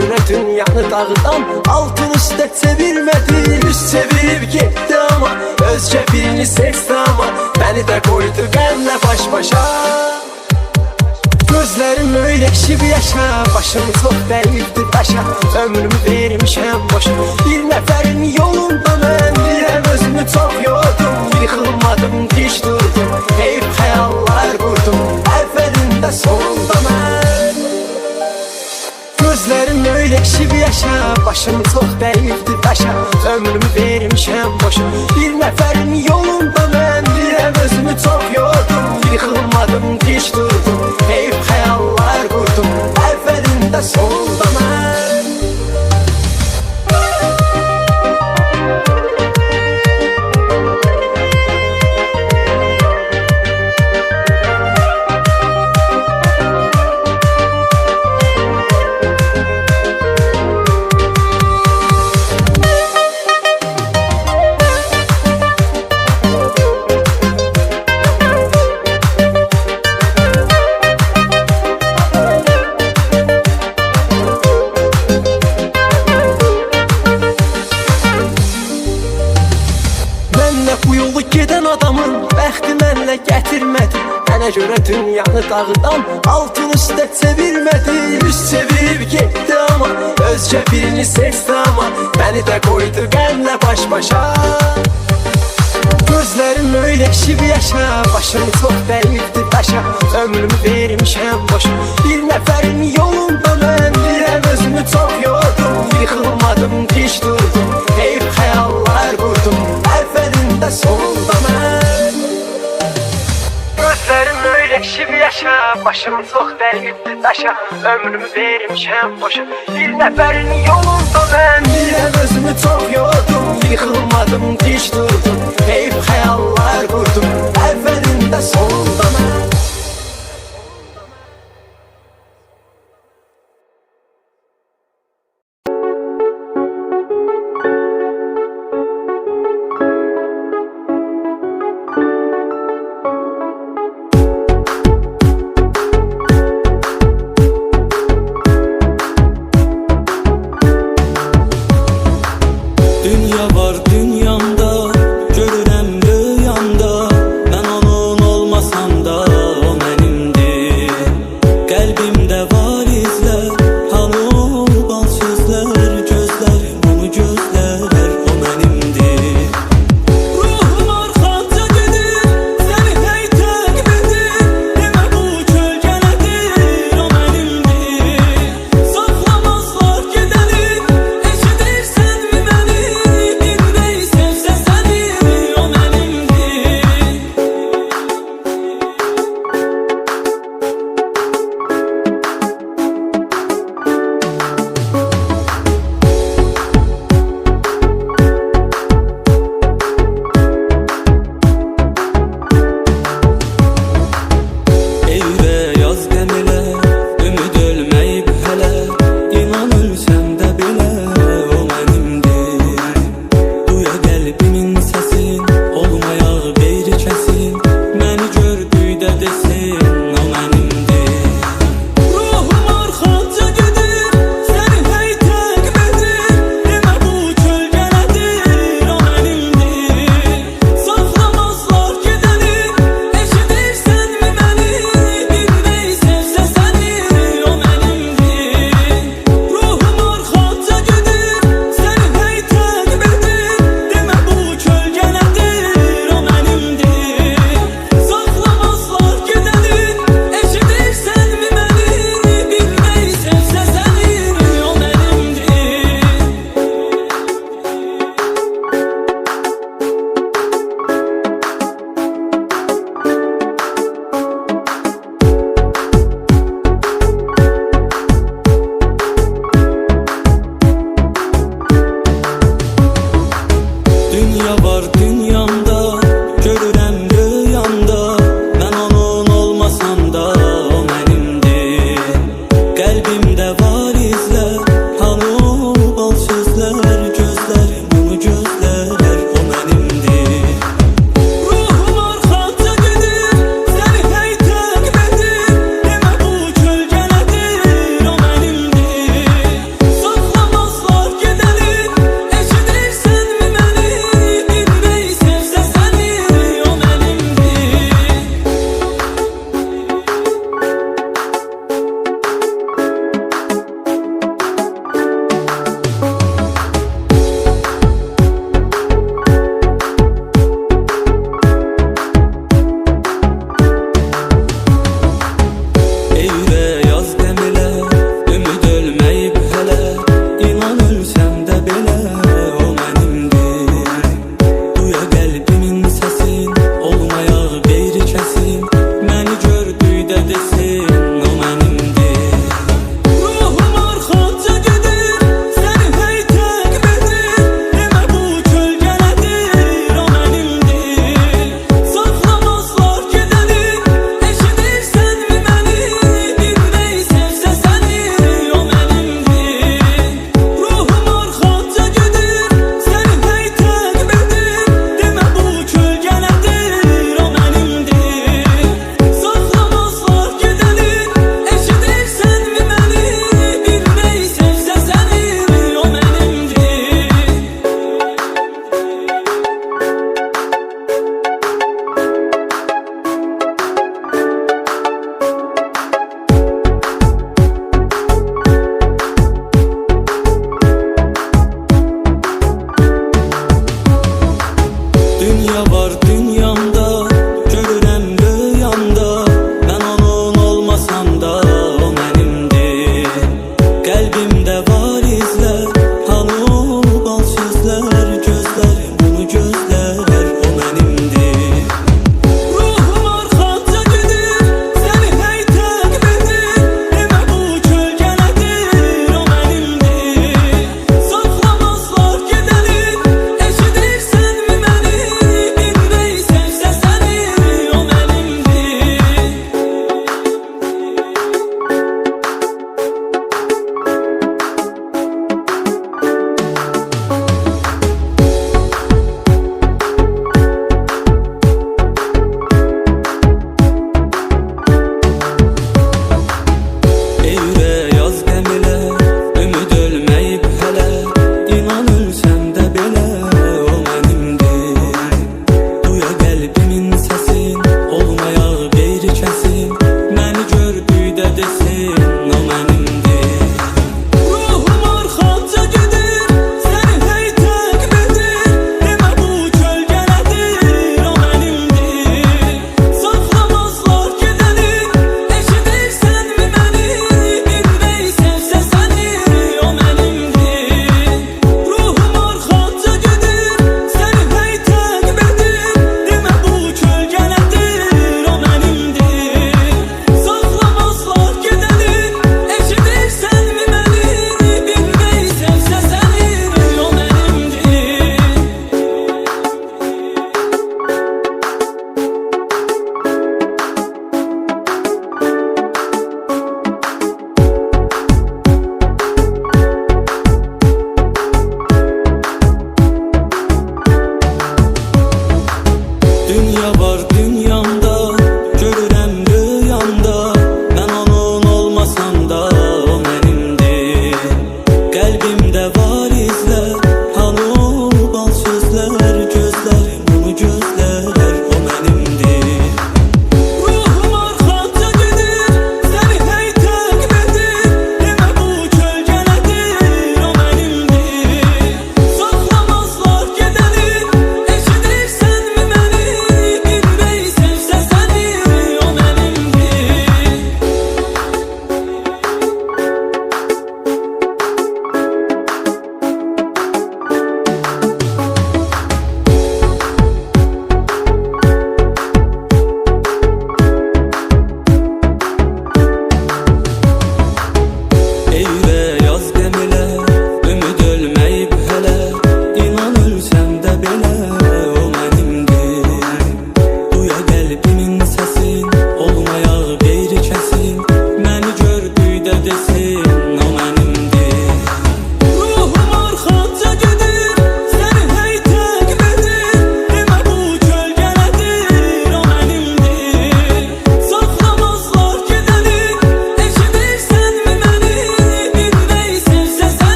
göre dünyanı dağıdan altın üstə çevirmedi. Üst çevirip gitti ama özce birini seçti ama beni de koydu benle baş başa. Gözlerim öyle ekşib yaşa, başım çok dəyibdir daşa. Ömrümü vermişəm boşa, bir nəfərin yolunda mən biləm özümü çox yordum. Yıxılmadım, diş durdum, heyf xəyallar qurdum, əvvəlində sonunda mən. Gözlerim öyle ekşib yaşa, başım çox dəyibdir daşa. Ömrümü vermişəm boşa, bir nəfərin yolunda mən biləm özümü çox yordum. Yıxılmadım, diş durdum, heyf xəyallar qurdum, əvvəlində sonunda mən. Bu yolu gedən adamın bəxti mənlə gətirmədi. Mənə görə dünyanı dağıdan altın üstə çevirmədi. Üst çevirib getdi ama özcə birini seçdi ama beni də koydu qənlə baş başa. Gözlerim öyle ekşib yaşa, başım çox dəyibdir daşa. Ömrümü vermişəm boşa, bir nəfərin yolunda mən biləm özümü çox yordum. Yıxılmadım, diş durdum, heyf xəyallar qurdum, əvvəlində sonunda mən. Gözlerim öyle ekşib yaşa, başım çox dəyibdir daşa. Ömrümü vermişəm boşa, bir nəfərin yolunda mən biləm özümü çox yordum. Yıxılmadım, diş durdum, heyf xəyallar qurdum, əvvəlində sonunda mən. Dünya var dünyamda, görürəm rüyamda. Mən onun olmasa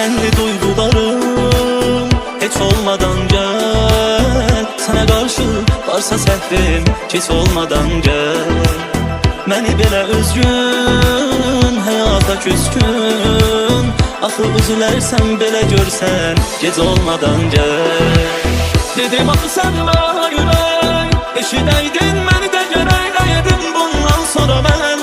Senli duygularım hiç olmadan gel. Sana karşı varsa səhvim hiç olmadan gel. Məni belə üzgün, həyata küskün. Axı üzülərsən belə görsən, gec olmadan gel. Dedim axı sən mənə ürək, eşidəydin məni də gərək dəyədim. Bundan sonra mən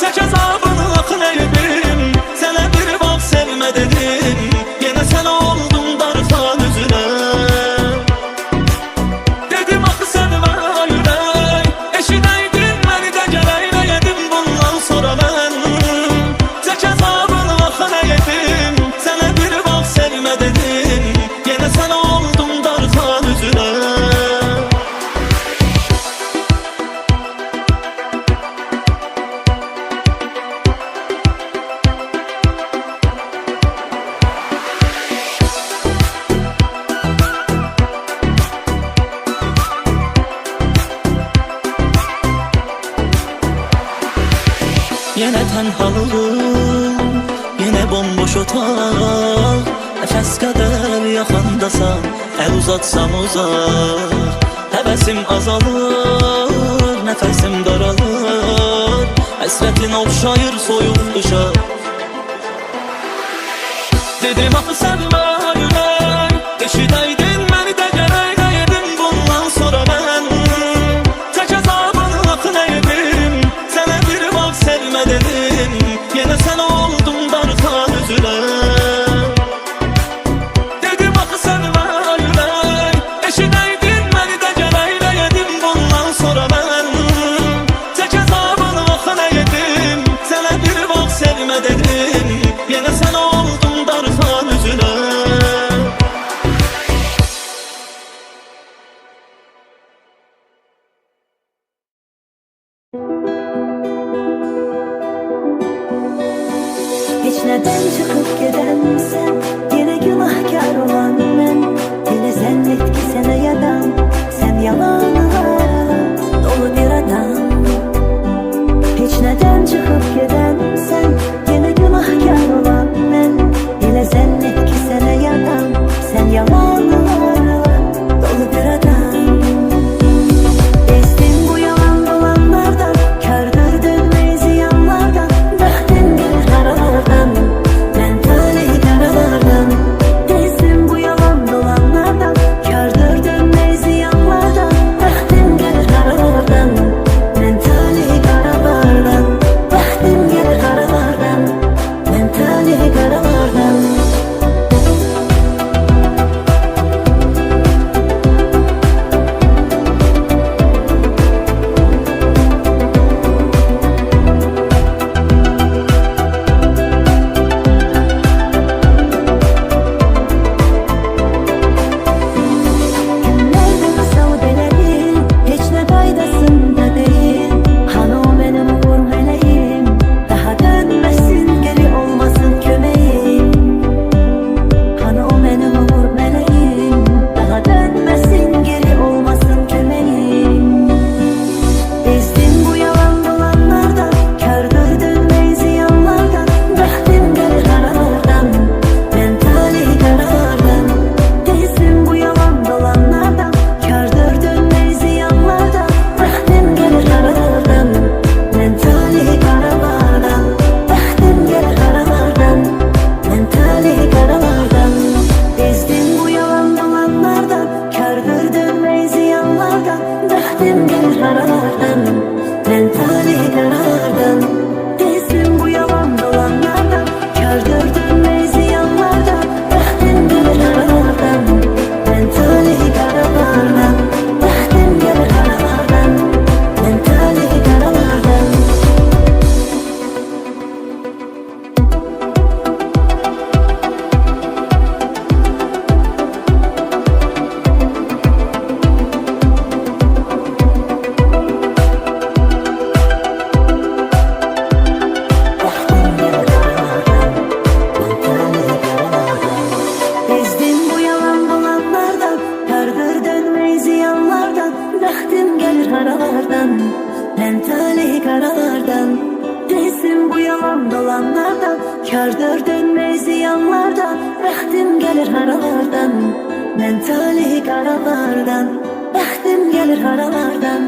tək əzabını axı nə edim. Sənə bir vaxt sevmə dedim, yenə sən oldun darıxan üzünə. Dedim axı sən mənə ürək, eşidəydin məni də gərək dəyədim. Bundan sonra mən tək əzabını axı nə edim. Sənə bir vaxt sevmə dedim, yenə sən oldun darıxan üzünə. Yenə tənhalığım, yenə bomboş otaq. Nəfəs qədər yaxandasan, əl uzatsam uzaq. Həvəsim azalır, nəfəsim daralır. Həsrətin oxşayır soyuq qışa. Dedim axı sən mənə ürək, eşidəydin məni də gərək dəyədim. Bundan sonra mən tək əzabını axı nə edim. Sənə bir vaxt sevmə dedim, yenə sən oldun darıxan üzünə. Dedim axı sən mənə ürək, eşidəydin məni də gərək dəyədim. Bundan sonra mən tək əzabını axı nə edim. Sənə bir vaxt sevmə dedim, yenə sən oldun darıxan üzünə. Hiç neden çıkıp gidensen, yine günahkar olan ben. Yine zannet ki sana yalan, sen yalanlara dolu bir adam. Hiç neden çıkıp gidensen, yine günahkar olan ben. Yine zannet ki sana yalan, sen yalanlara dolu bir adam. Bezdim bu yalan dolanlardan, kördür dönmeyi ziyanlardan. Bıktım bir karalardan, ben talih karalardan. Bezdim bu yalan dolanlardan, kördür dönmeyi ziyanlardan. Bıktım bir karalardan, ben talih karalardan. Bıktım bir karalardan, ben talih karalardan. Günlerdir savdelerin, hiç ne faydasında değil. Hani o benim uğur meleğim, daha dönmesin geri olmasın kömeğim. Hani o benim uğur meleğim, daha dönmesin geri olmasın kömeğim. Bezdim bu yalan dolanlardan, kördür dönmeyi ziyanlardan. Bıktım bir karalardan, ben talih karalardan. Bezdim bu yalan dolanlardan, kördür dönmeyi ziyanlardan. Bıktım bir karalardan, ben talih karalardan. Bıktım bir karalardan, ben talih karalardan. Bezdim bu yalan dolanlardan, kördür dönmeyi ziyanlardan. Bıktım bir karalardan, ben talih karalardan. Bezdim bu yalan dolanlardan, kördür dönmeyi ziyanlardan. Bıktım bir karalardan, ben talih karalardan. Bıktım bir karalardan, ben talih karalardan. Bezdim bu yalan dolanlardan, kördür dönmeyi ziyanlardan. Bıktım gelir karalardan, ben talih karalardan. Değilsin bu yalan dolanlardan, kardır dönmez ziyanlardan. Bəxtim gelir haralardan, mentali karalardan. Bəxtim gelir haralardan,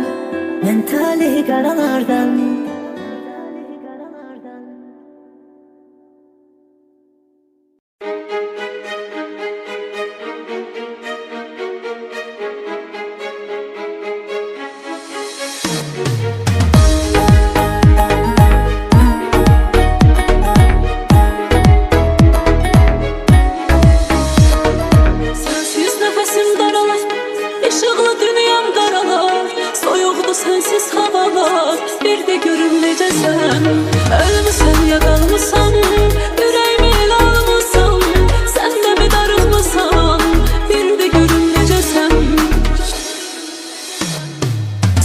mentali karalardan. Sensiz nefesim daralar, ışıklı dünyam daralar. Soyuqdu sensiz havalar, bir de görüm necəsən. Ölmüsən ya qalmısan, ürəyimi elə almısan. Sən də mi darıxmısan, bir de görüm necəsən.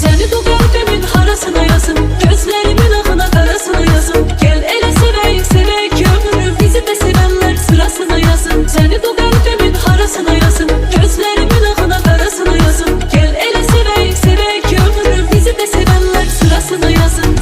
Səni bu qəlbimin harasına yazım, gözlərimin ağına qarasına yazım. Gel elə sevəyik, sevəyik ki ömrüm, bizi də sevənlər sırasına yazım. Səni bu qəlbimin harasına yazım, gözlərimin ağına qarasına yazım. Gel elə sevəyik, sevəyik ki ömrüm, bizi də sevənlər sırasına yazım.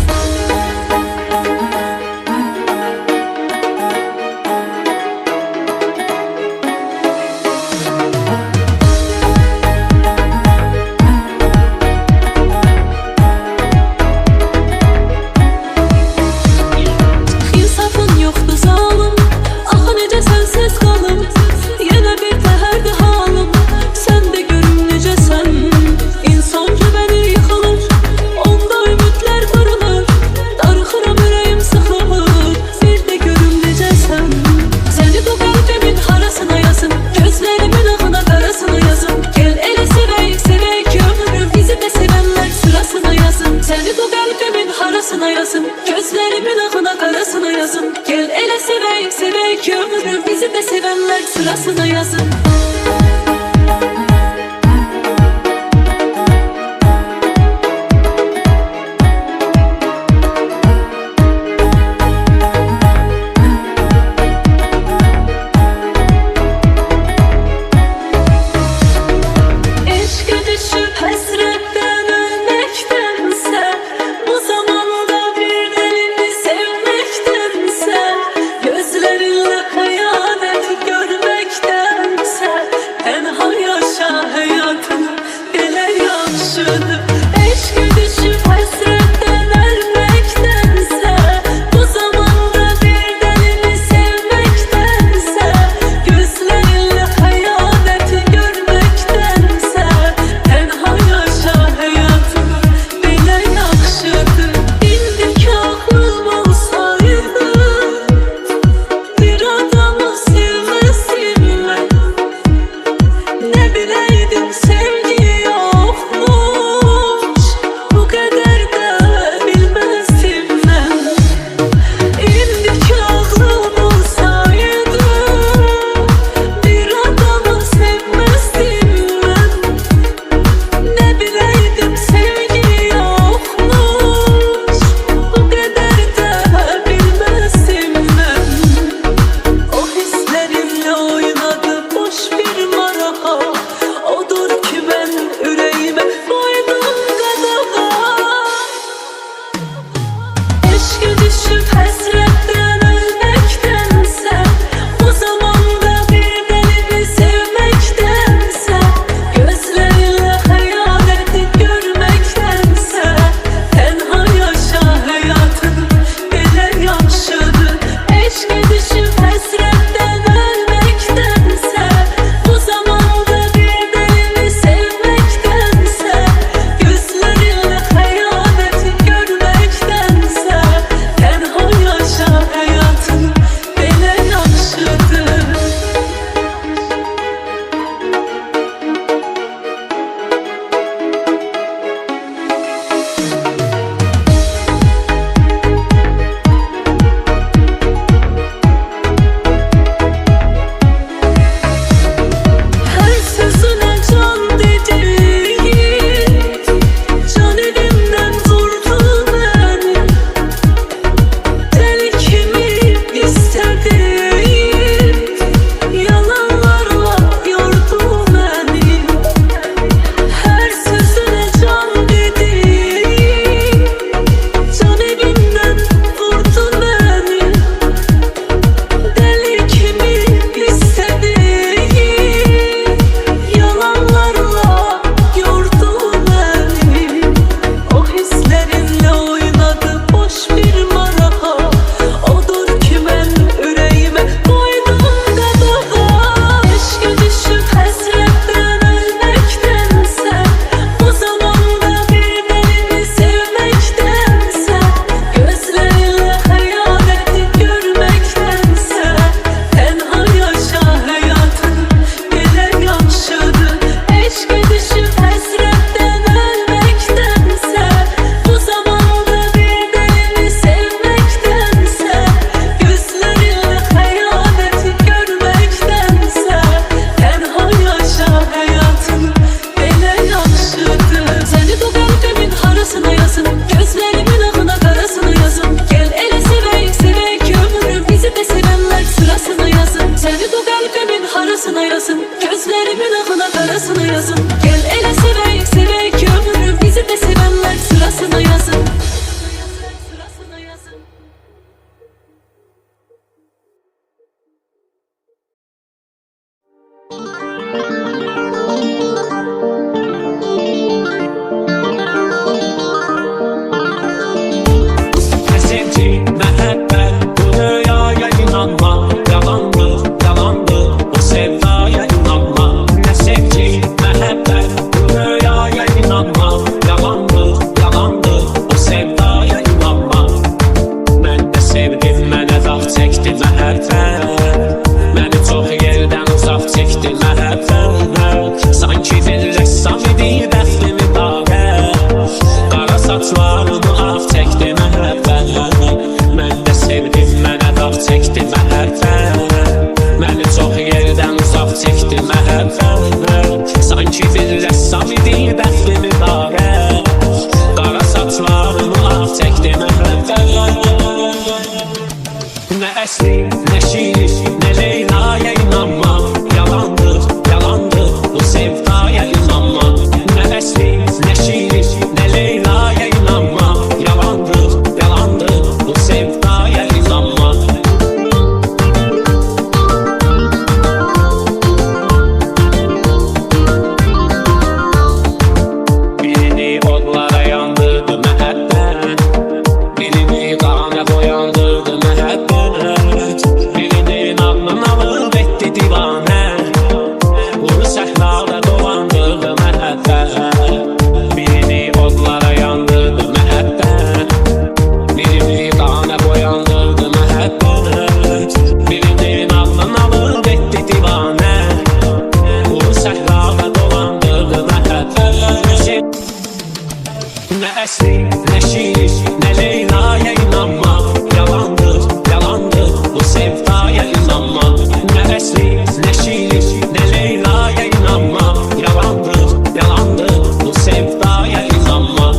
Ne esri, ne şiir, ne Leyla'ya inanma. Yalandır, yalandır bu sevdaya inanma. Ne esri, ne şiir, ne Leyla'ya inanma. Yalandır, yalandır bu sevdaya inanma.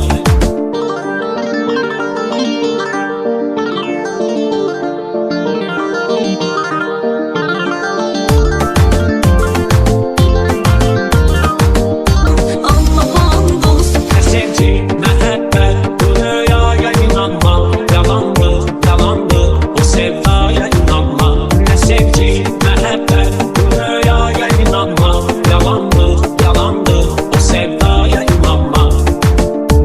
Allah'a hamdolsun. Ne sevgi, mehabbet bu rüyaya inanma. Yalandır, yalandır bu sevdaya inanma. Ne sevgi, mehabbet bu rüyaya inanma. Yalandır, yalandır bu sevdaya inanma.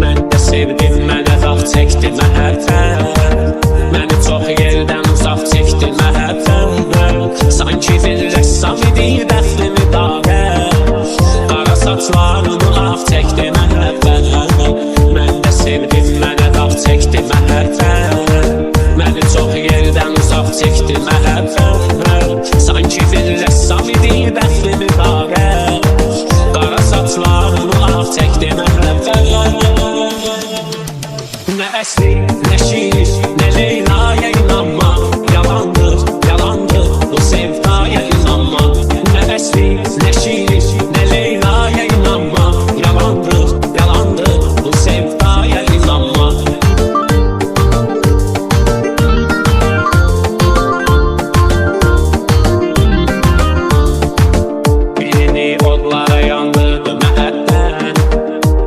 Ben de sevdim, mənə vaxt çəkdi məhəbbət. Məni çox yerdən uzaq çəkdi məhəbbət. Sanki bir rəssam idi bəxtimi dağət. Qara saçlarını ağ çəkdi məhəbbət. Mən də sevdim, mənə vaxt çəkdi məhəbbət. Məni çox yerdən uzaq çəkdi məhəbbət. Sanki bir rəssam idi bəxtimi dağət. Qara saçlarını ağ çəkdi məhəbbət. Ne esri, ne şiir, ne Leyla'ya inanma. Yalandır, yalandır bu sevdaya inanma. Ne esri, ne şiir, ne Leyla'ya inanma. Yalandır, yalandır bu sevdaya inanma. Birini odlara yandırdı məhəbbət.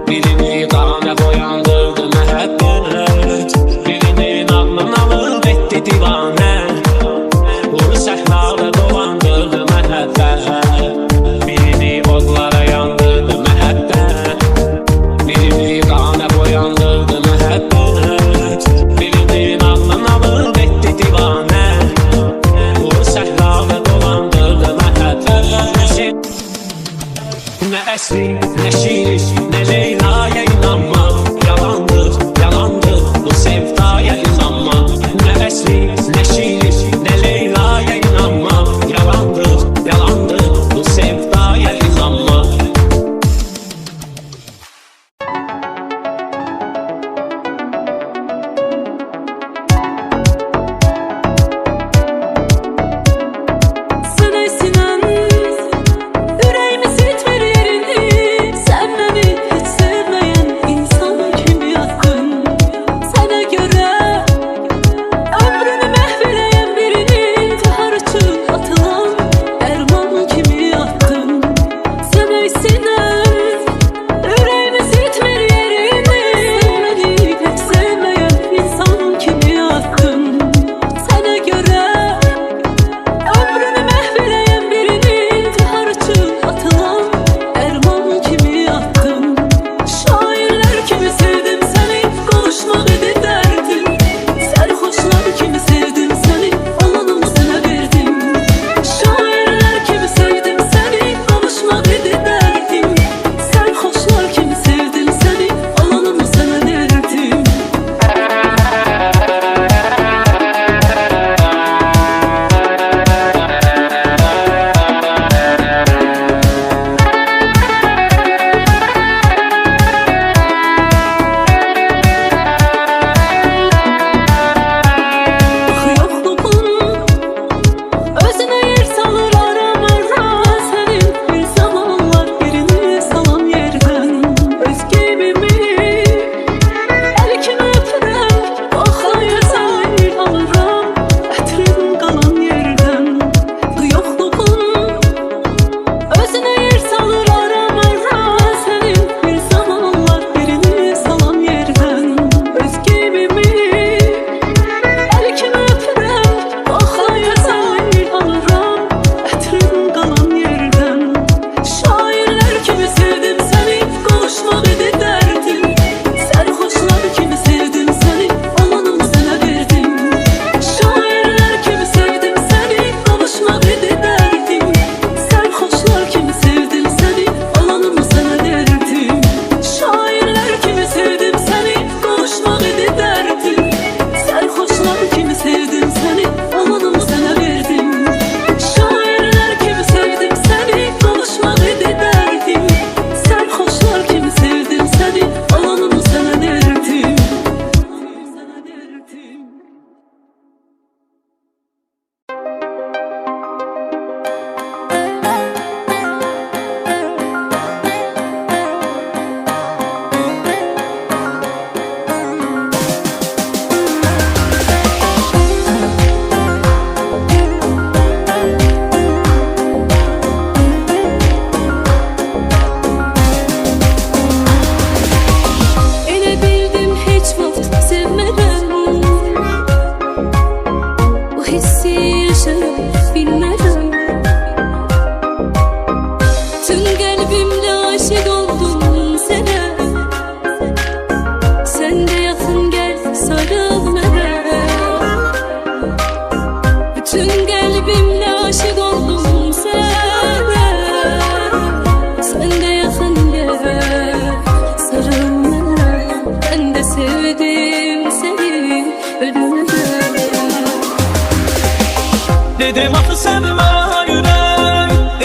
Birini qana boyandırdı məhəbbət.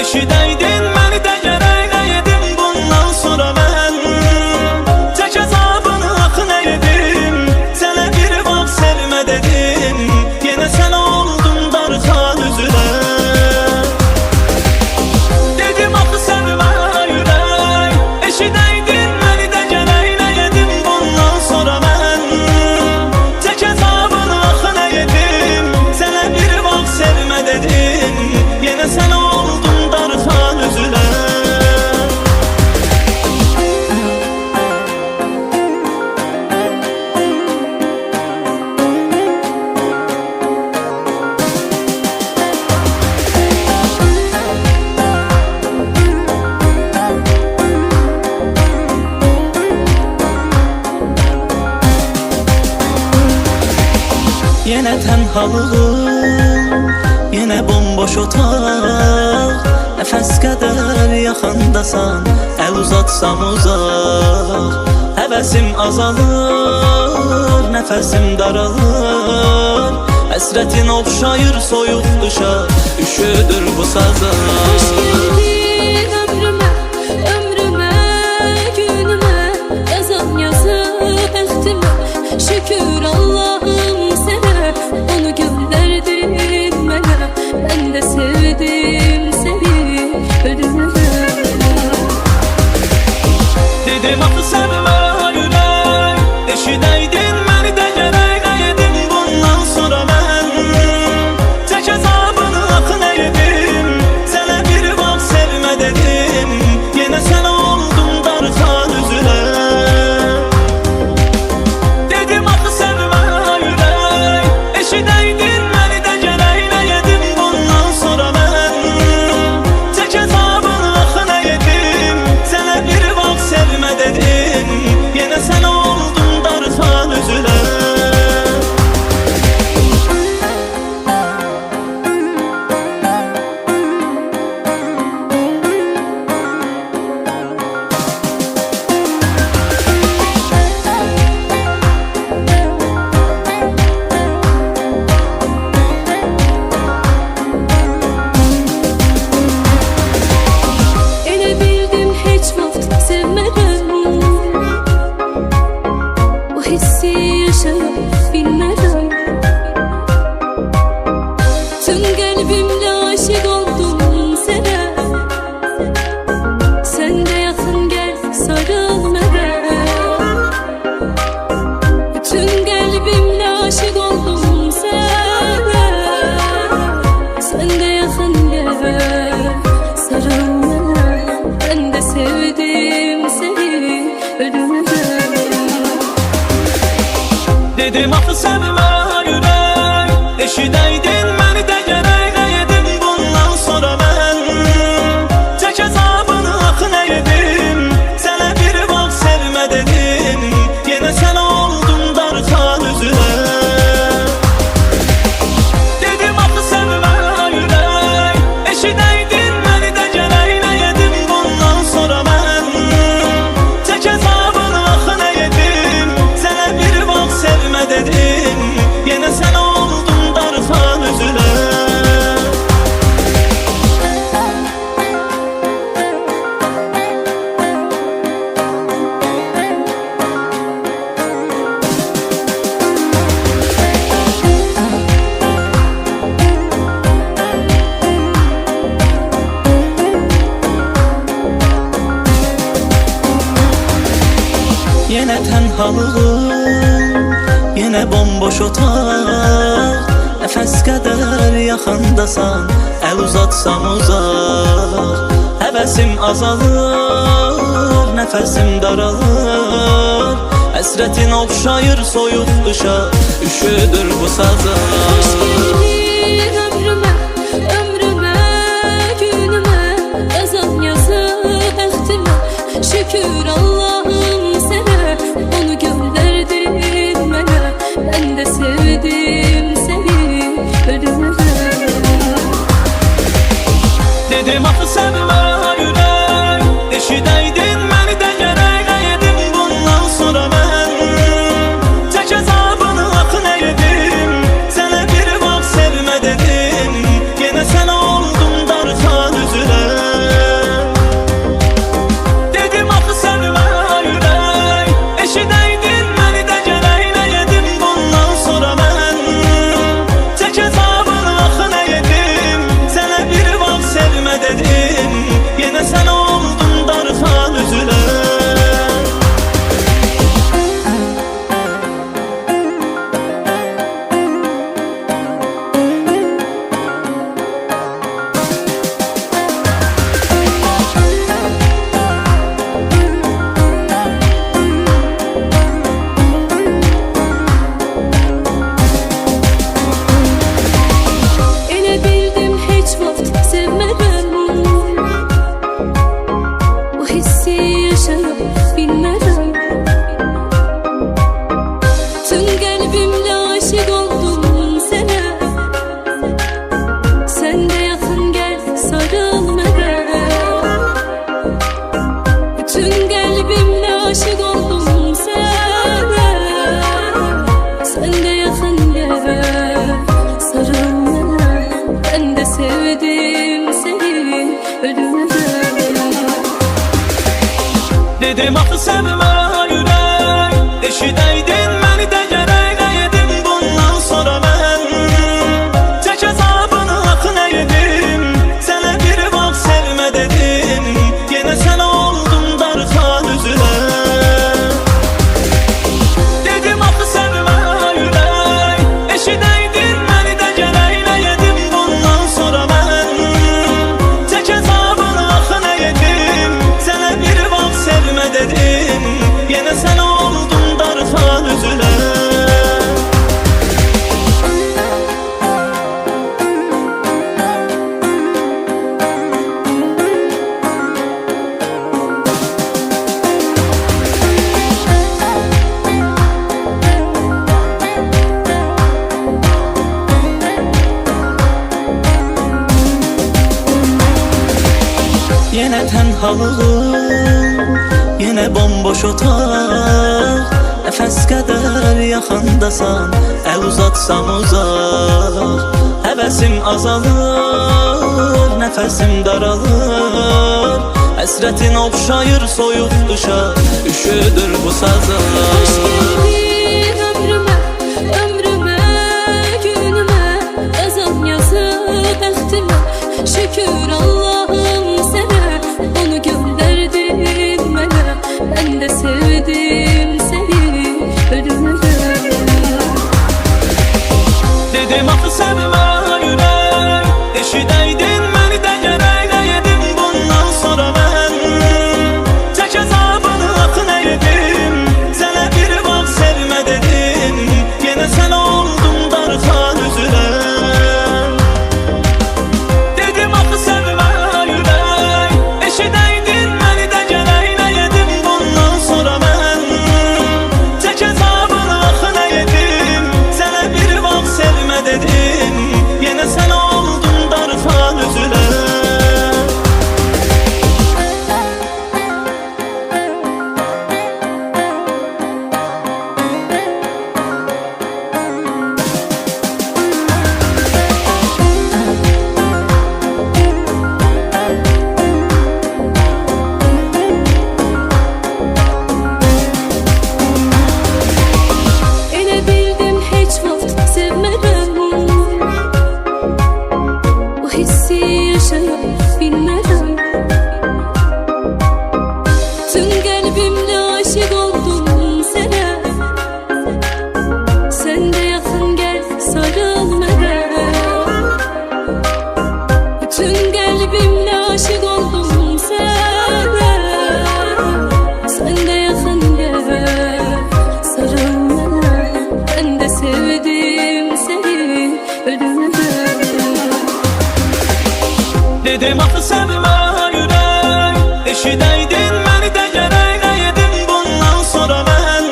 eşidəydin məni də gərək nə yedim bundan sonra mən tək əzabını axı nə yedim sənə bir vaxt sevmə dedim yenə sən oldun darxan üzülə dedim axı sevmə ürək eşidəydin məni də gərək nə yedim bundan sonra mən tək əzabını axı nə yedim sənə bir vaxt sevmə dedim yenə sən oldun darxan üzülə Yenə tənhalığım, yenə bomboş otaq Nəfəs qədər yaxındasan, əl uzatsam uzaq Həvəsim azalır, nəfəsim daralır Həsrətin oxşayır soyuq qışa, üşüdür bu sazar Hoş geldin ömrüme, ömrüme, günüme Yazan yazı bəxtimə Şükür Allah'ım sənə Onu göndərdin mənə Ben de sevdim seni ölümə Dedim axı sevmə ürək eşidəydin məni də gərək nə yedim bundan sonra mən tək əzabını axı nə yedim sənə bir vaxt sevmə dedim yenə sən oldun darxan üzülə dedim axı sevmə ürək eşidəydin məni də gərək nə yedim bundan sonra mən tək əzabını axı nə yedim sənə bir vaxt sevmə dedim yenə sən oldun darxan üzülə Elə bildim heç vaxt sevmərəm Bu hissi yaşaya bilmərəm Tüm qəlbimlə aşiq oldum sənə Sən də yaxın gəl sarıl mənə Bütün qəlbimlə aşiq oldum sənə Sən də yaxın gəl sarıl mənə Ben de sevdim seni ölümə Dedim axı sevmə ürək eşidəydin məni də gərək nə yedim bundan sonra mən tək əzabını axı nə yedim sənə bir vaxt sevmə dedim yenə sən oldun darxan üzülə dedim axı sevmə ürək eşidəydin məni də gərək nə yedim bundan sonra mən tək əzabını axı nə yedim sənə bir vaxt sevmə dedim yenə sən oldun darxan üzülə Yenə tənhalığım, yenə bomboş otaq Nəfəs qədər yaxındasan, əl uzatsam uzaq Həvəsim azalır, nəfəsim daralır Həsrətin oxşayır soyuq qışa, üşüdür bu sazar Hoş geldin ömrüme, ömrüme, günüme Yazan yazı bəxtimə Şükür Allah'ım sənə Onu göndərdin mənə Ben de sevdim seni ölümə Dedim axı sevmə ürək eşidəydin məni də gərək nə yedim bundan sonra mən tək əzabını axı nə yedim sənə bir vaxt sevmə ürək eşidəydin məni də gərək edim bundan sonra mən çək əzabını axı nə edim sənə bir vaxt sevmə dedim yenə sən oldun darxan üzünə dedim axı sevmə ürək eşidəydin məni də gərək edim bundan sonra mən çək əzabını axı nə edim sənə bir vaxt sevmə dedim yenə sən oldun darxan üzünə Yenə tənhalığım, yenə bomboş otaq Nəfəs qədər yaxındasan, əl uzatsam uzaq Həvəsim azalır, nəfəsim daralır Həsrətin oxşayır soyuq qışa, üşüdür bu sazlar Hoş geldin ömrüme, ömrüme, günüme Yazan yazı bəxtimə Şükür Allah'ım sənə Onu göndərdin mənə Mən də sevdim səni ölümə Dedim axı sevmə ürək eşidəydin məni də gərək edim bundan sonra mən çək əzabını axı nə edim sənə bir vaxt sevmə dedim yenə sən oldun darxan üzünə dedim axı sevmə ürək eşidəydin məni də gərək edim bundan sonra mən çək əzabını axı nə edim sənə bir vaxt sevmə dedim yenə sən oldun darxan üzünə Elə bildim heç vaxt sevmərəm Bu hissi yaşaya bilmərəm Tüm qəlbimlə aşiq oldum sənə Sən də yaxın gəl sarıl mənə Tüm qəlbimlə aşiq oldum sənə Sən də yaxın gəl sarıl mənə Ben de sevdim seni ölümə Dedim axı sevmə ürək eşidəydin məni də gərək edim bundan sonra mən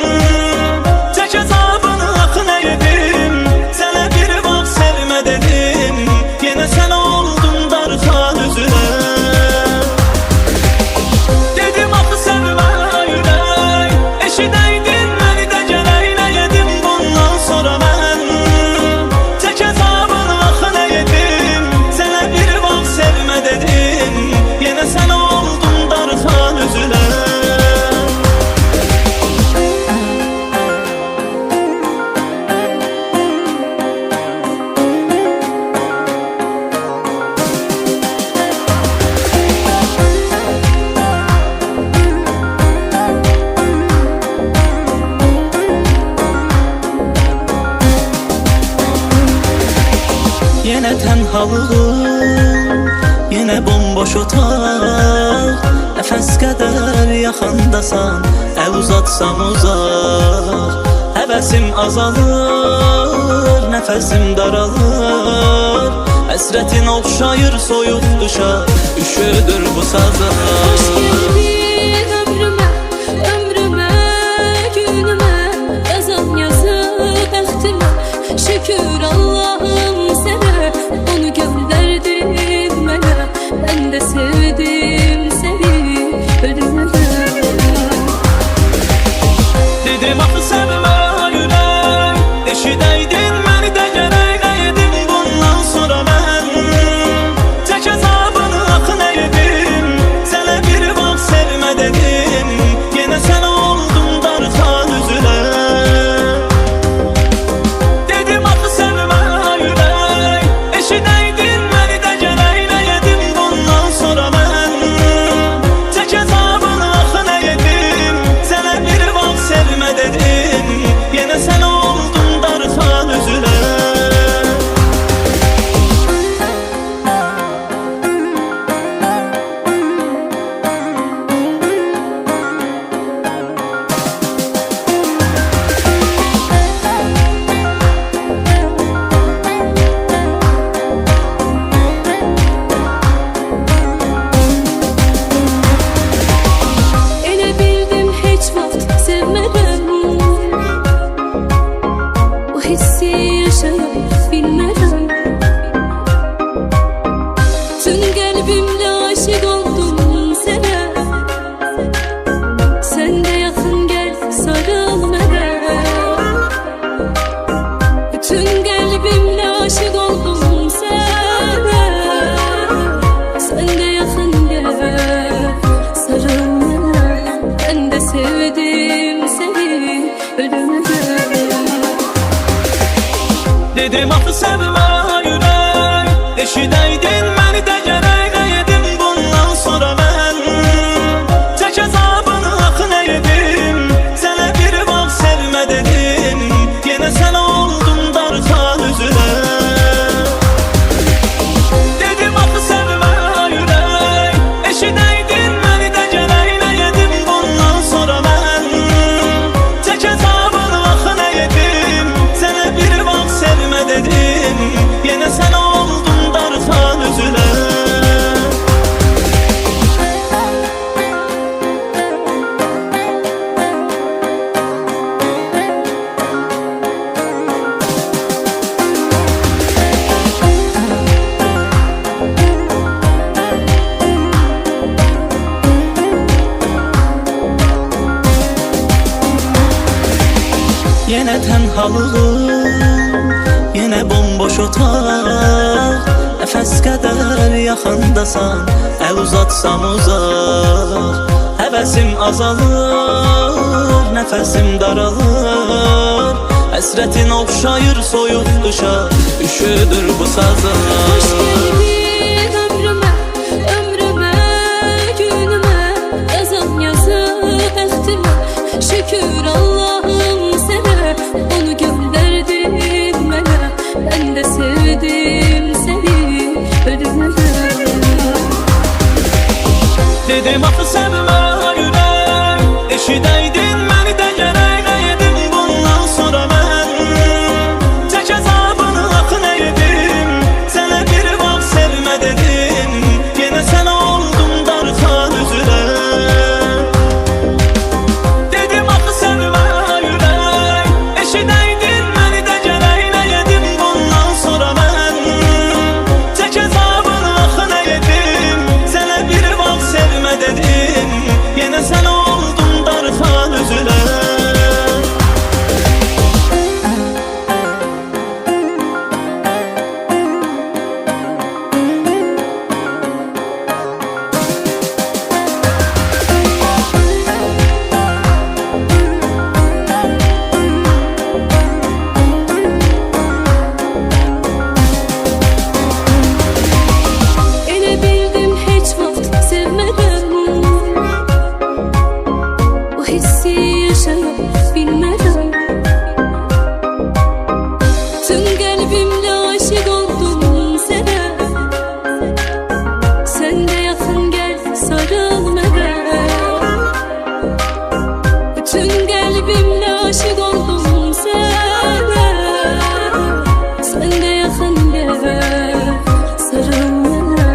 çək əzabını axı nə edim sənə bir vaxt sevmə dedim yenə sən oldun darxan üzünə dedim axı sevmə ürək eşidəydin məni də gərək edim bundan sonra mən çək əzabını axı nə edim sənə bir vaxt sevmə dedim yenə sən oldun darxan üzünə Yenə tənhalığım, yenə bomboş otaq Nəfəs qədər yaxındasan, əl uzatsam uzaq Həvəsim azalır, nəfəsim daralır Həsrətin oxşayır soyuq qışa, üşüdür bu sazlar Hoş geldin ömrüme, ömrüme, günüme Yazan yazı bəxtimə Şükür Allah'ım sənə Onu göndərdin mənə Ben de sevdim səni ölümə Dedim axı sevmə ürək eşidəydin məni də gərək edim bundan sonra mən çək əzabını axı nə edim sənə bir vaxt sevmə Dedim axı sevmə ürək, eşidəydin məni də gərək. Nə yedim bundan sonra mən, çək əzabını axı nə yedim. Sənə bir vaxt sevmə dedim, yenə sən oldun darxan üzünə. Dedim axı sevmə ürək, eşidəydin məni də gərək. Nə yedim bundan sonra mən, çək əzabını axı nə yedim. Sənə bir vaxt sevmə dedim, yenə sən oldun darxan üzünə. Yenə tənhalığım, yenə bomboş otaq. Nəfəs qədər yaxındasan, əl uzatsam uzaq. Həvəsim azalır, nəfəsim daralır. Həsrətin oxşayır soyuq qışa, üşüdür bu sazım. Hoş geldin ömrüme, ömrüme, günüme. Yazan yazı bəxtimə, şükür Allah'ım sənə. Onu göndərdin mənə, mən də sevdim səni ölümə. Dedim axı sevmə ürək, eşidəydin məni də gərək. Nə yedim bundan sonra mən, çək əzabını axı nə yedim. Sənə bir vaxt sevmə dedim, yenə sən oldun darxan üzünə. Dedim axı sevmə ürək, eşidəydin məni də gərək. Nə yedim bundan sonra mən, çək əzabını axı nə yedim. Sənə bir vaxt sevmə dedim, yenə sən oldun darxan üzünə. Elə bildim heç vaxt sevmədən, bu hissi yaşaya bilmədən. Tüm qəlbimlə aşiq oldum sənə, sən də yaxın gəl sarıl mənə. Bütün qəlbimlə aşiq oldum sənə, sən də yaxın gəl sarıl mənə.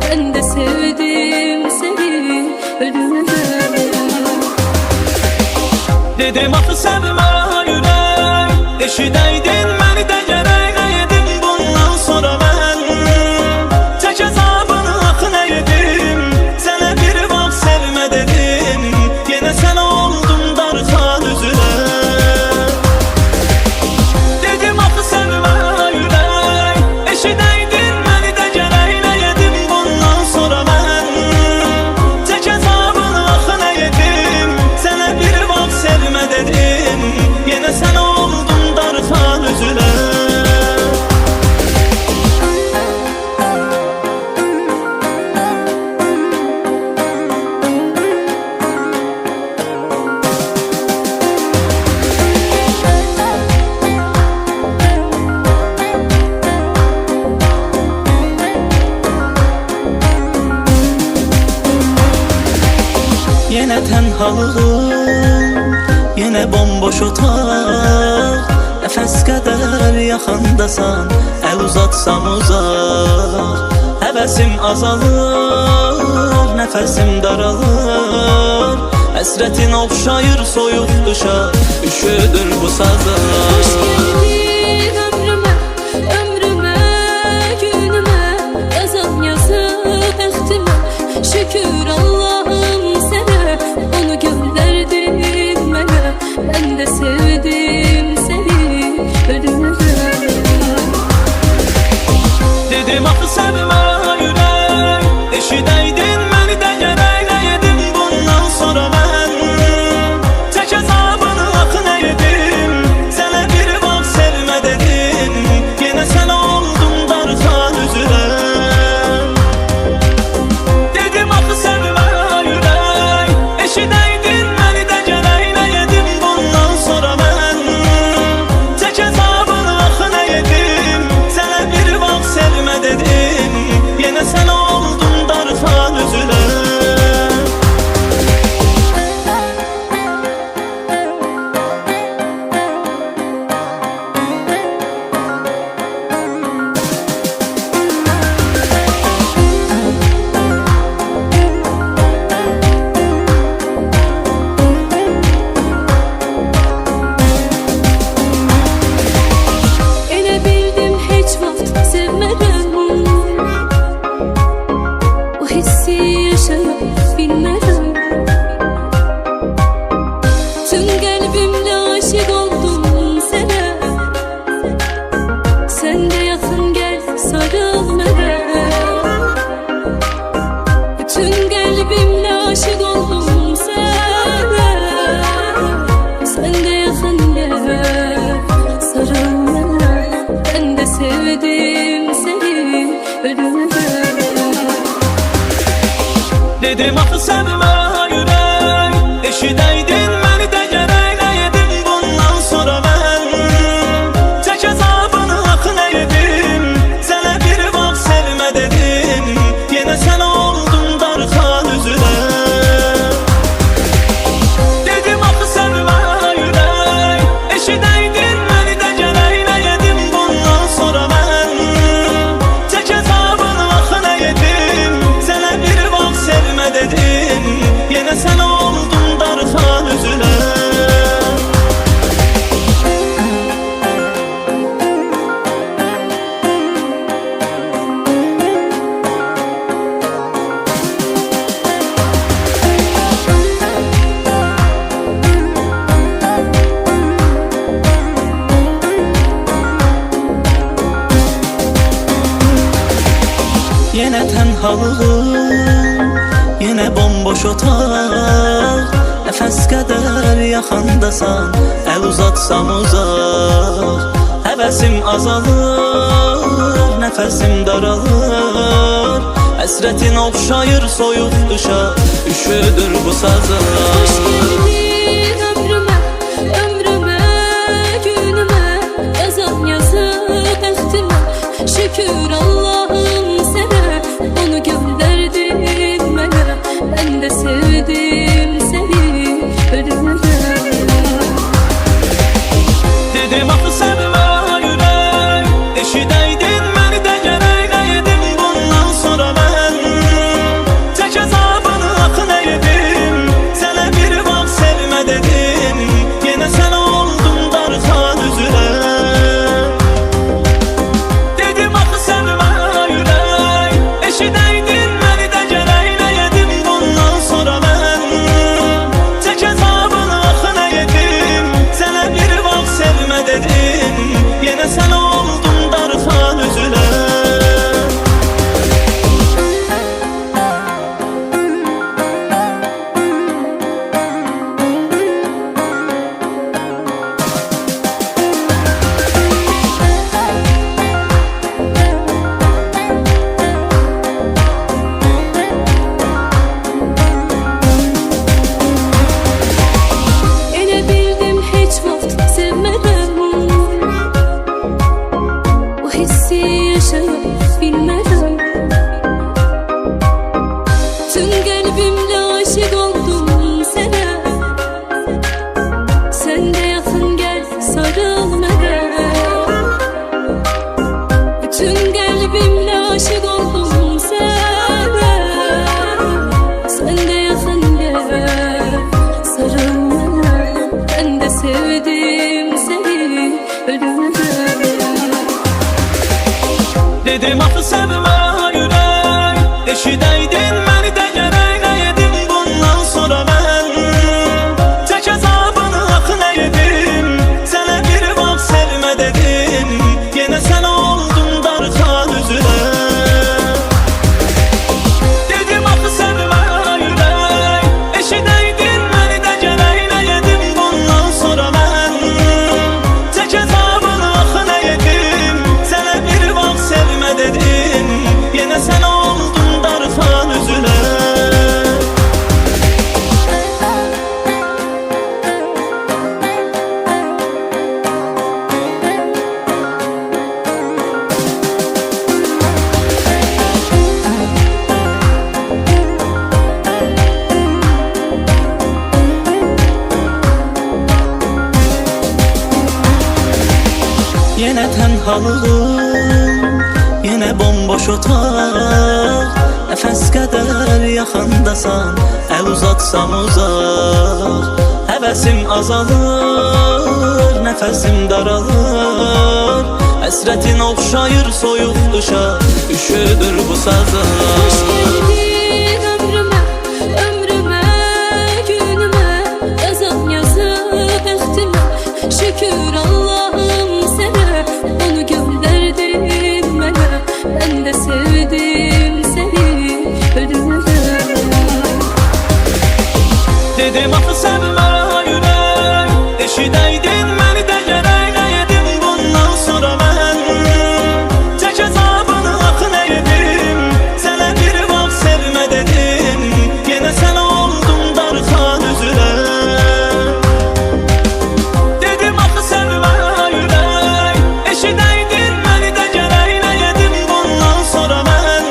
Ben de sevdim seni ölümə. Dedim axı sevmə ürək, eşidəydin məni də gərək. Nə yedim bundan sonra mən, çək əzabını axı nə yedim. Sənə bir vaxt sevmə dedim, yenə sən oldun darxan üzünə. Dedim axı sevmə ürək, eşidəydin məni də gərək. Nə yedim bundan sonra mən, çək əzabını axı nə yedim. Sənə bir vaxt sevmə dedim, yenə sən oldun darxan üzünə. Yenə tənhalığım, yenə bomboş otaq. Nəfəs qədər yaxındasan, əl uzatsam uzaq. Həvəsim azalır, nəfəsim daralır. Həsrətin oxşayır soyuq qışa, üşüdür bu sazım. Hoş geldin ömrüme, ömrüme, günüme. Yazan yazı bəxtimə, şükür Allah'ım sənə. Onu göndərdin mənə, mən də sevdim səni ölümə. Dedim axı sevmə ürək, eşidəydin məni də gərək. Nə yedim bundan sonra mən, çək əzabını axı nə yedim. Sənə bir kalbimle aşık oldum sana. Sen de yakın gel sarıl bana. Bütün kalbimle aşık oldum sana. Sen de yakın gel sarıl bana. Ben de sevdim seni ölüme. Dedim axı sevmə ürək eşidəydin məni də gərək nə yedim bundan sonra mən çək əzabını axı nə yedim sənə bir vaxt sevmə dedim yenə sən oldun darxan üzülə Dedim axı sevmə ürək eşidəydin məni də gərək nə yedim bundan sonra mən çək əzabını axı nə yedim sənə bir vaxt sevmə dedim yenə sən oldun darxan üzülə Yenə tənhalığım, yenə bomboş otaq Nəfəs qədər yaxandasan, əl uzatsam uzaq Həvəsim azalır, nəfəsim daralır Həsrətin oxşayır soyuq qışa, üşüdür bu sazlar Hoş geldin ömrüme, ömrüme, günüme Yazan yazı bəxtimə, şükür Allah'ım sana Onu gönderdin mənə, ben de sevdim seni ölüme. Dedim axı sevmə ürək eşidəydin məni də gərək nə yedim bundan sonra mən çək əzabını axı nə yedim sənə bir vaxt sevmə dedim yenə sən oldun darxan üzülə Dedim axı sevmə ürək eşidəydin məni də gərək nə yedim bundan sonra mən çək əzabını axı nə yedim sənə bir vaxt sevmə dedim yenə sən oldun darxan üzülə Elə bildim heç vaxt sevmərəm O hissi yaşayıb bilmərəm Tüm qəlbimlə aşık oldum sənə Sən də yaxın gəl sarıl mənə Bütün qəlbimlə aşık oldum sənə Sən də yaxın gəl sarıl mənə Ben de sevdim seni ölüme. Dedim axı sevmə ürək eşidəydin məni də gərək nə yedim bundan sonra mən çək əzabını axı nə yedim sənə bir vaxt sevmə dedim yenə sən oldun darxan üzülə Dedim axı sevmə ürək eşidəydin məni də gərək nə yedim bundan sonra mən çək əzabını axı nə yedim sənə bir vaxt sevmə dedim yenə sən oldun darxan üzülə Yenə tənhalığım, yenə bomboş otaq Nəfəs qədər yaxandasan, əl uzatsam uzaq Həvəsim azalır, nəfəsim daralır Həsrətin oxşayır soyuq qışa, üşüdür bu sazlar Hoş geldin ömrüme, ömrüme, günüme Yazan yazı Eşidəydin məni də gərək nəyədim bundan sonra mən Çək əzabını axı nəyədim Sənə bir vaxt sevmə dedim Yenə sən oldun darxan üzülə Dedim axı sevmə ürək Eşidəydin məni də gərək nəyədim bundan sonra mən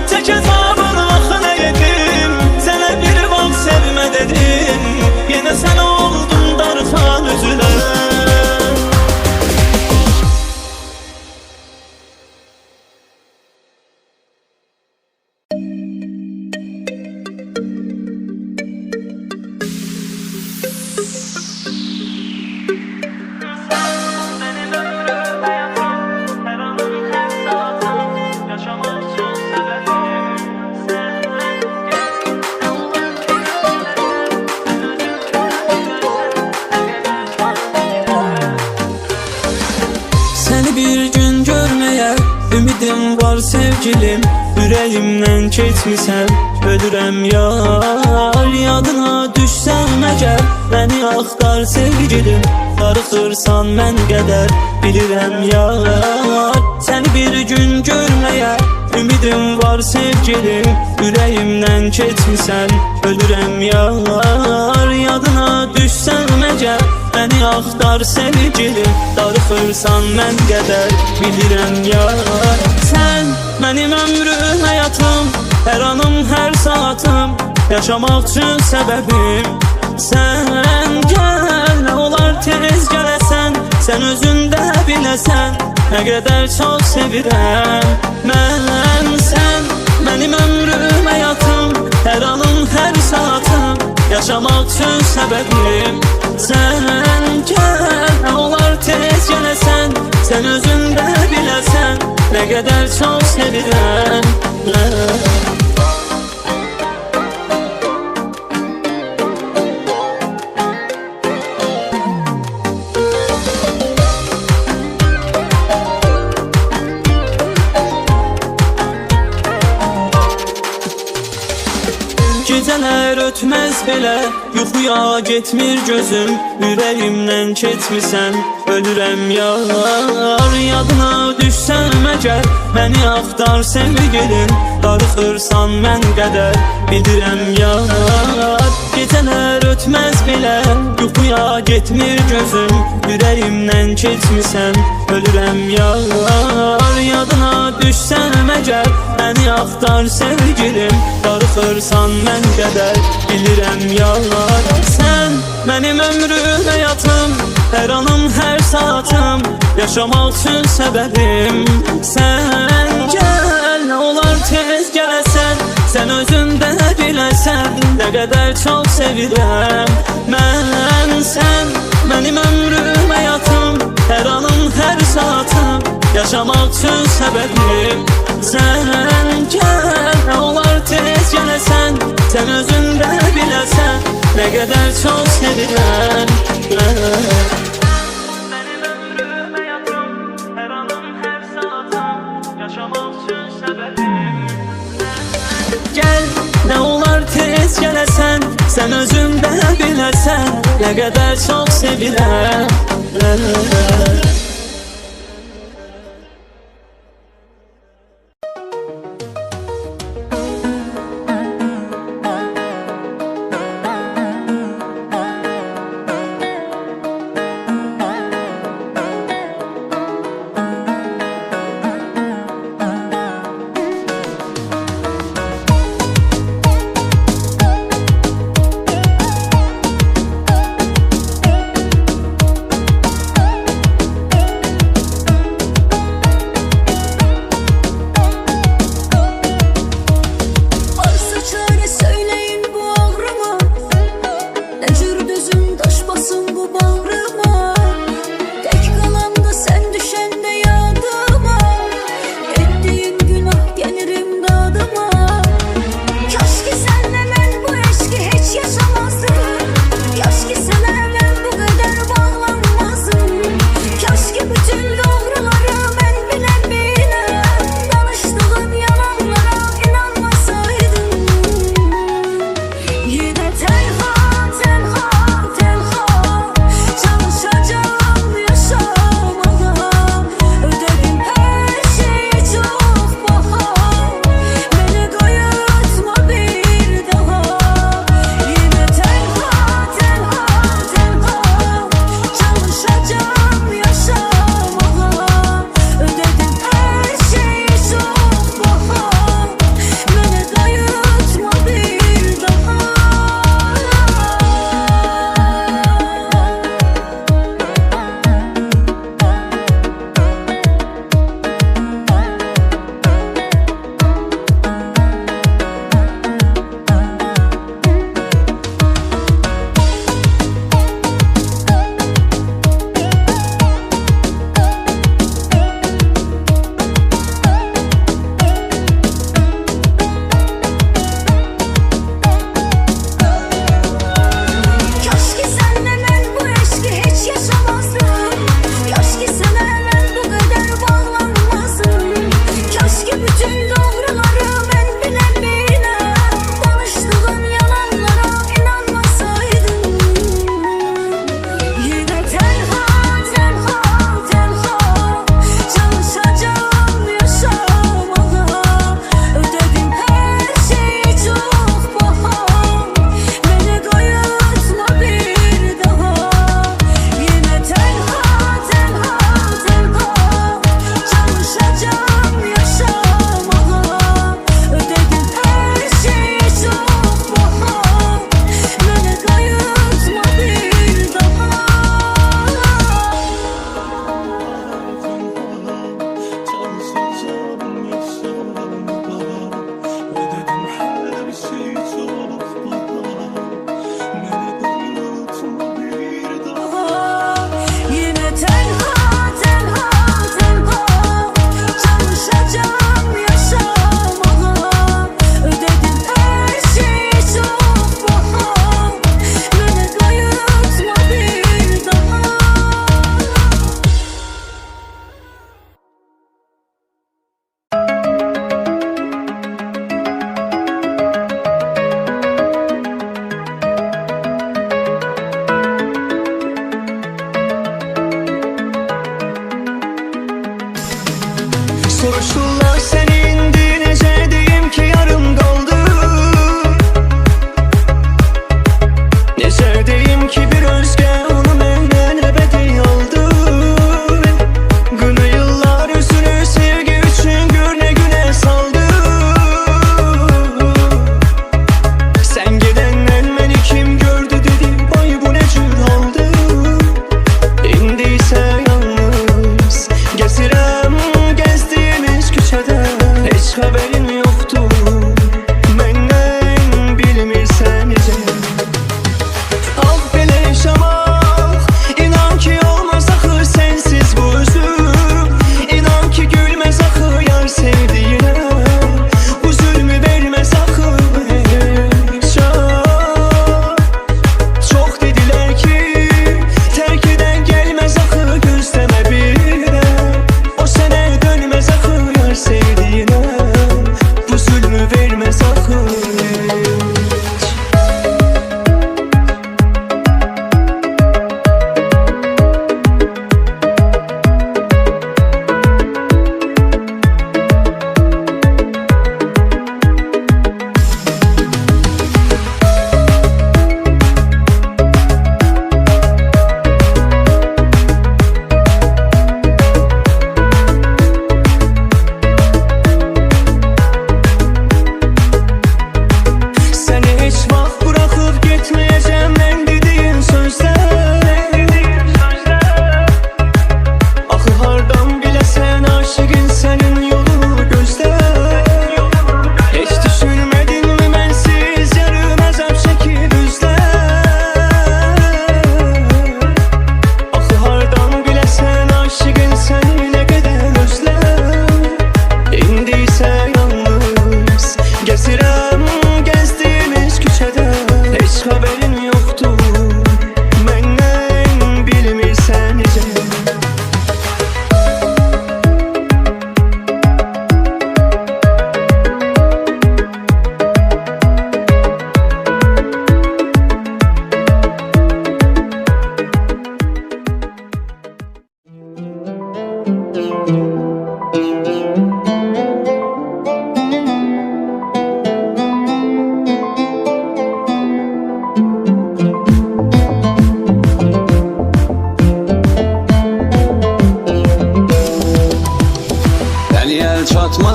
Çək əzabını axı nəyədim Sənə bir vaxt sevmə dedim Yenə sən oldun darxan üzülə Səni bir gün görməyə ümidim var sevgilim Ürəyimdən keçmisən, ölürəm yar Yadına düşsəm əgər, məni axtar sevgilim Darıxırsan mən qədər, bilirəm yar Səni bir gün görməyə ümidim var sevgilim Ürəyimdən keçmisən, ölürəm yar Yadına düşsəm əgər, məni axtar sevgilim Darıxırsan mən qədər, bilirəm yar Sən mənim ömrüm, həyatım, hər anım, hər saatım Yaşamaq üçün səbəbim Sən gəl, nə olar tez gələsən Sən özün də biləsən, nə qədər çox sevirəm Mən, sən, mənim ömrüm, həyatım, hər anım, hər saatım Yaşamaq üçün səbəbim Sən gəl, nə olar tez gələsən Sən özün də biləsən, nə qədər çox sevirəm Gecələr ötməz belə, yuxuya getmir gözüm Ürəyimdən keçmisən, ölürəm yar Yadına düşsəm əgər, məni axtar sevgilim Darıxırsan mən qədər, bilirəm yar Gecələr ötməz belə, yuxuya getmir gözüm Ürəyimdən keçmisən, ölürəm yar Yadına düşsəm əgər, məni axtar sevgilim Darıxırsan mən qədər, bilirəm yar Sən mənim ömrüm, həyatım, hər anım, hər saatım Yaşamaq üçün səbəbim Sən gəl, nə olar tez gələsən Sən özün də biləsən, nə qədər çox sevirəm Mən, sən, mənim ömrüm, həyatım, hər anım, hər saatım Yaşamaq üçün səbəbim Sən gəl, nə olar tez gələsən Sən özün də biləsən, nə qədər çox sevirəm Mənim ömrüm, həyatım, hər anım, hər saatım Yaşamaq üçün səbəbim Gəl, nə olar tez gələsən Sən özün də biləsən, nə qədər çox sevirəm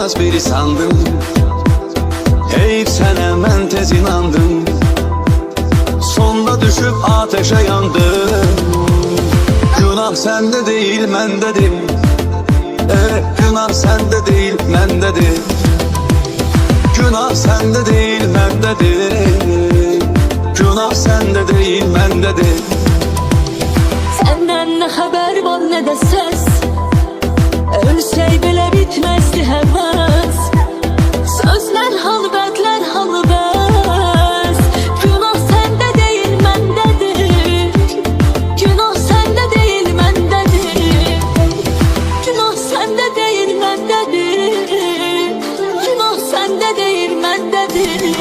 olmaz biri sandım. Heyif sənə mən tez inandım. Sonda düşüp ateşe yandım. Günah sende değil mendedir. Günah sende değil mendedir. Günah sende değil mendedir. Günah sende değil mendedir. Senden ne haber var ne de ses. Ölsey bile bitmezdi heves. Sözler halvetler halves. Günah sende değil mendedir. Günah sende değil mendedir. Günah sende değil mendedir. Günah sende değil mendedir.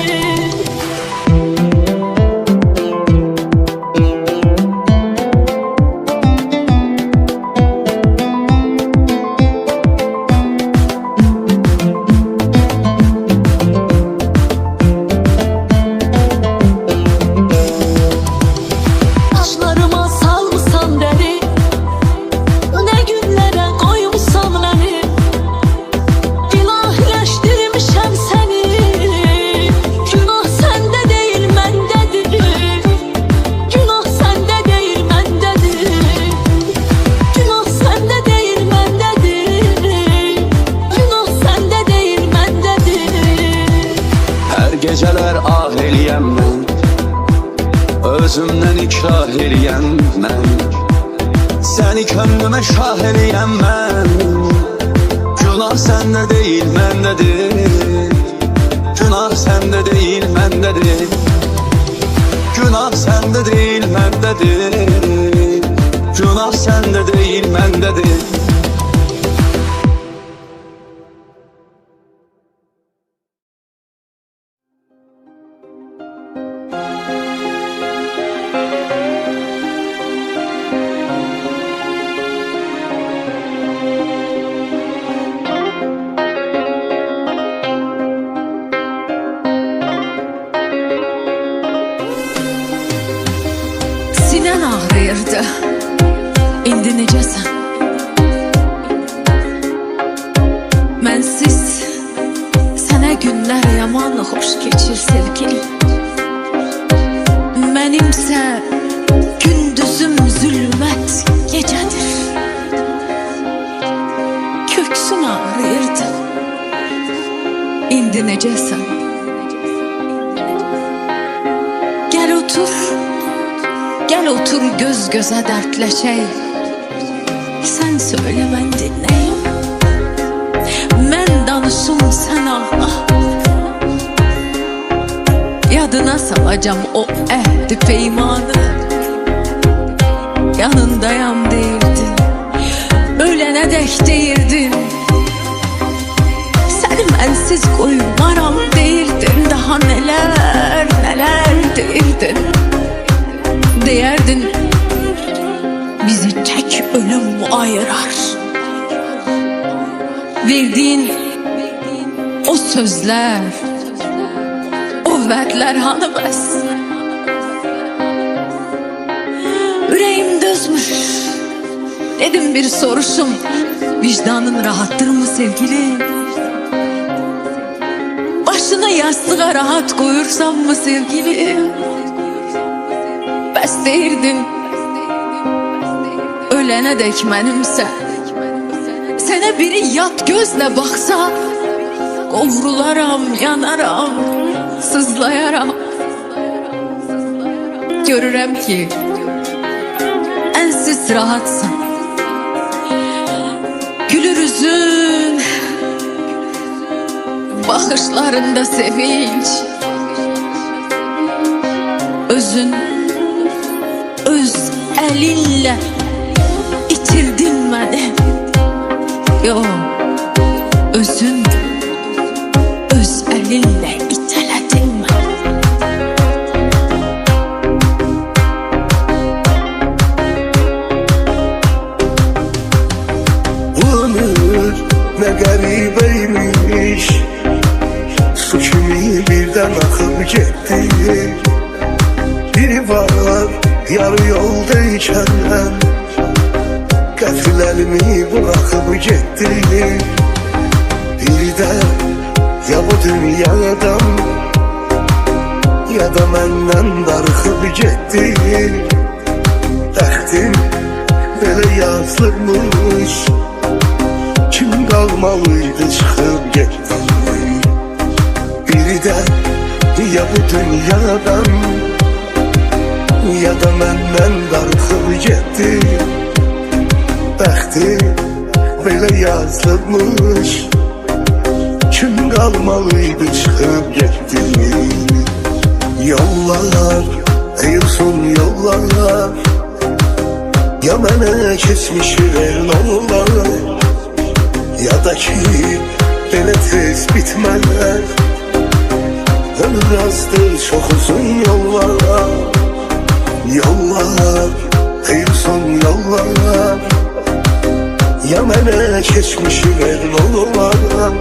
Taşlarıma salmışsan deri. Ne günlere koymuşsan beni. İlahileştirmişem seni. Günah sende değil mendedir. Günah sende değil mendedir. Günah sende değil mendedir. Günah sende değil mendedir. Her geceler ah eləyəm mən. Özümdən ikrah eləyəm mən. Səni könlümə şah eləyəm mən. Günah səndə deyil məndədir. Günah səndə deyil məndədir. Günah səndə deyil məndədir. Günah səndə deyil məndədir. Sinen ağrıyırdı. İndi necəsən? Mənsiz sənə günlər yaman xoş keçir sevgilim. Mənimsə gündüzüm zülmət gecədir. Köksüm ağrıyırdı. İndi necəsən? Gəl otur. Gel otur göz göze dertleşey. Sen söyle ben dinleyeyim. Ben danışım sen ağla. Yadına salacağım o ehdi peymanı. Yanındayam deyirdin. Ölene dek deyirdin. Seni bensiz koymaram deyirdin. Daha neler neler deyirdin. Deyerdin bizi tek ölüm mu ayırar? Verdiğin o sözler, o vertler hanı bəs? Yüreğim dözmüş. Dedim bir soruşum, vicdanın rahattır mı sevgilim? Başını yastığa rahat koyursam mı sevgilim? Bəs deyirdin ölene dek mənimsə. Sənə biri yat gözlə baxsa, qovrularam, yanaram, sızlayaram. Görürəm ki ensiz rahatsan. Gülür üzün, bakışlarında sevinç. Özün öz elinle itirdin beni. Yo, özün öz elinle iteledin beni. Ömür ne garibeymiş, su kimi birden akıp gitti. Biri var yarı yoldayken Qəfil əlimi bırakıp gitti. Bir də ya bu dünyadan ya da məndən darıxıb getdi. Bəxtim belə yazılmış, kim qalmalıydı çıxıb getdi. Bir də ya bu dünyadan ya da məndən darıxıb getdi. Bəxtim belə yazılmış, kim qalmalıydı çıxıb getdi. Yollar, eyilsin yollar, ya mənə keçmişi ver olar, ya da ki belə tez bitmələr. Ömür azdır, çox uzun yollar. Yollar, eyilsin yollar, ya mənə keçmişi ver olar,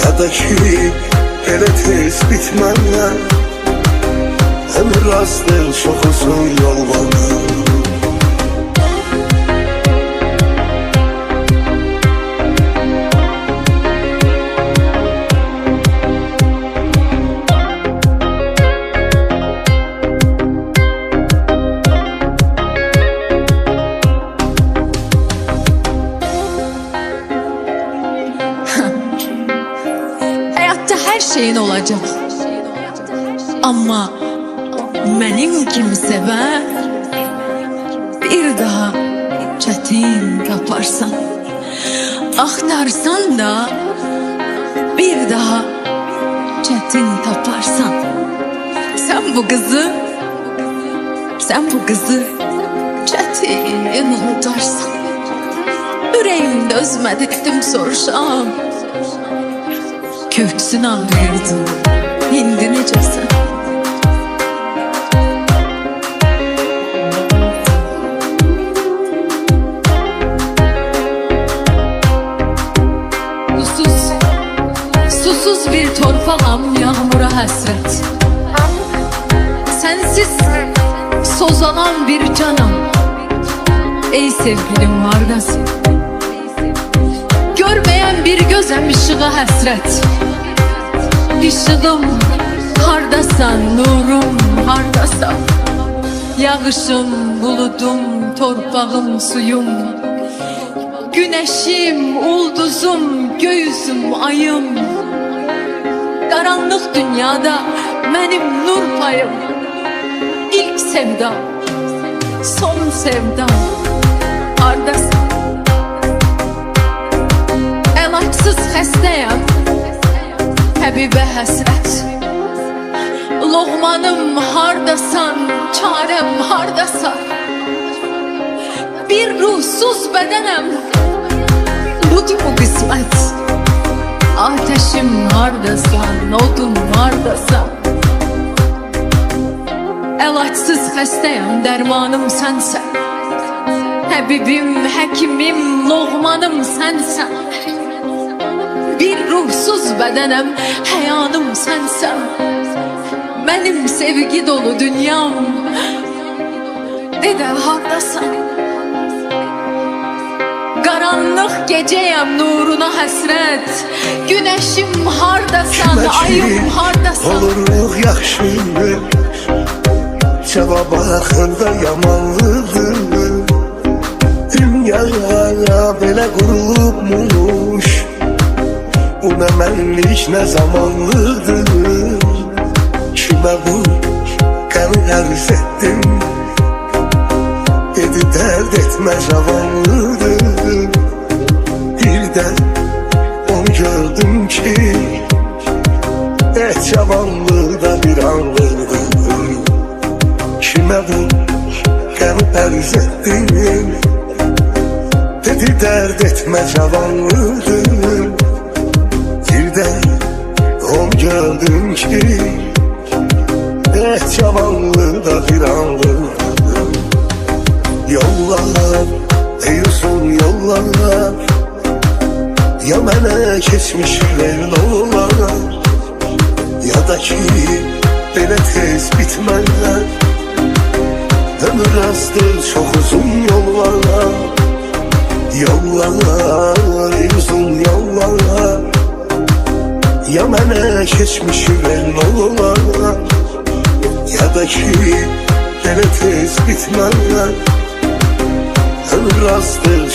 ya da ki belə tez bitmələr. Ömür azdır, çox uzun yol var. Hayatta her şeyin olacak. Ama benim kimi seven bir daha çetin taparsan, aktarsan da bir daha çetin taparsan, sen bu kızı çetin unutarsan. Yüreğimde özmedi dedim soruşam, köksünü ağrıyordum, indi necəsən? Susuz bir torpağam, yağmura həsrət. Sensiz sozalan bir canım. Ey sevgilim hardasın? Görmeyen bir gözəm, ışığa həsrət. Işığım hardasan, nurum hardasan? Yağışım, buludum, torpağım, suyum, güneşim, ulduzum, göğüsüm, ayım. Karanlık dünyada benim nur payım. İlk sevdam, son sevdam, hardasın? Elaçsız xəstəyəm, həbibə həsrət. Loğmanım hardasan, çarəm hardasan? Bir ruhsuz bədənəm, budur bu qismət. Ateşim hardasan, odum hardasan? Elaçsız xəstəyəm, dərmanım sənsən. Həbibim, həkimim, loğmanım sənsən. Bir ruhsuz bədənəm, həyanım sənsən. Mənim sevgi dolu dünyam, dedə hardasan? Qaranlıq gecəyəm, nuruna həsrət. Güneşim hardasan, ayım hardasan? Oluruq yaxşı, cavab axırda yamanlıdır. Dünyaya belə qurulubmuş, bu nə mənlik, nə zamanlıdır. Kimə bu qəmi ərz etdim, dedi dərd etmə cavanlıdır. Birdən onu gördüm ki, cavanlıqda bir anlıdır. Kimə bu qəmi ərz etdim, dedi dərd etmə cavanlıdır. Birdən onu gördüm ki, cavanlıqda bir anlıdır. Yollar, eyilsin yollar, ya mənə keçmişi verin olar, ya da ki belə tez bitmələr. Ömür azdır, çox uzun yollar. Yollar, eyilsin yollar, keçmişi ver nolar. Ya da ki belə tez bitmez. Ömür azdır